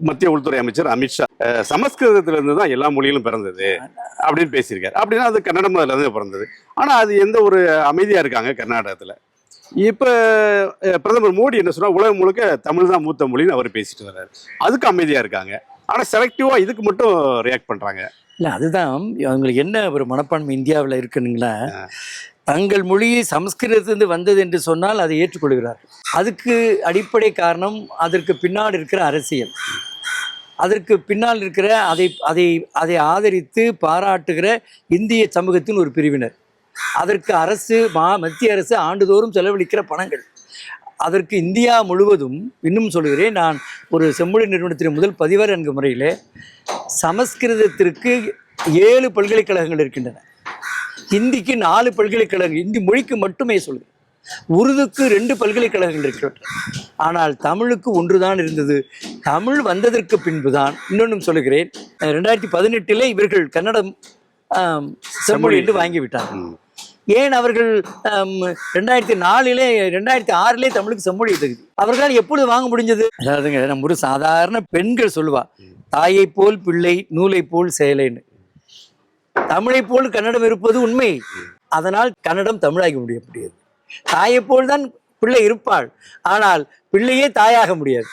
மத்திய உள்துறை அமைச்சர் அமித்ஷா சமஸ்கிருதத்திலிருந்து தான் எல்லா மொழிகளும் பிறந்தது அப்படின்னு பேசியிருக்காரு. அப்படின்னா அது கன்னடம் அதுல இருந்து பிறந்தது. ஆனா அது எந்த ஒரு அமைதியா இருக்காங்க கர்நாடகத்துல. இப்ப பிரதமர் மோடி என்ன சொன்னா, உலகம் முழுக்க தமிழ் தான் மூத்த மொழின்னு அவர் பேசிட்டு வர்றாரு. அதுக்கு அமைதியா இருக்காங்க. ஆனா செலக்டிவா இதுக்கு மட்டும் ரியாக்ட் பண்றாங்க. இல்லை, அதுதான் அவங்களுக்கு என்ன ஒரு மனப்பான்மை இந்தியாவில் இருக்குனுங்களா, தங்கள் மொழி சமஸ்கிருதத்திலிருந்து வந்தது என்று சொன்னால் அதை ஏற்றுக்கொள்கிறார்கள். அதுக்கு அடிப்படை காரணம் அதற்கு பின்னால் இருக்கிற அரசியல், அதற்கு பின்னால் இருக்கிற அதை அதை அதை ஆதரித்து பாராட்டுகிற இந்திய சமூகத்தின் ஒரு பிரிவினர், அதற்கு மத்திய அரசு ஆண்டுதோறும் செலவழிக்கிற பணங்கள், அதற்கு இந்தியா முழுவதும். இன்னும் சொல்கிறேன், நான் ஒரு செம்மொழி நிறுவனத்தின் முதல் பதிவர் என்கிற முறையில் சமஸ்கிருதத்திற்கு 7 பல்கலைக்கழகங்கள் இருக்கின்றன, ஹிந்திக்கு 4 பல்கலைக்கழகங்கள், ஹிந்தி மொழிக்கு மட்டுமே சொல்கிறேன், உருதுக்கு 2 பல்கலைக்கழகங்கள் இருக்கின்றன. ஆனால் தமிழுக்கு 1 தான் இருந்தது. தமிழ் வந்ததற்கு பின்புதான், இன்னொன்றும் சொல்லுகிறேன், 2018 இவர்கள் கன்னடம் செம்மொழி என்று வாங்கிவிட்டார்கள். ஏன் அவர்கள் 2004 2006 தமிழுக்கு செம்மொழி தகுதி அவர்களால் எப்பொழுது வாங்க முடிஞ்சது? அதாவதுங்க, நம்ம ஒரு சாதாரண பெண்கள் சொல்லுவா, தாயை போல் பிள்ளை நூலை போல் செயலைன்னு. தமிழை போல் கன்னடம் இருப்பது உண்மை. அதனால் கன்னடம் தமிழாக முடியாது. தாயை போல் தான் பிள்ளை இருப்பாள், ஆனால் பிள்ளையே தாயாக முடியாது.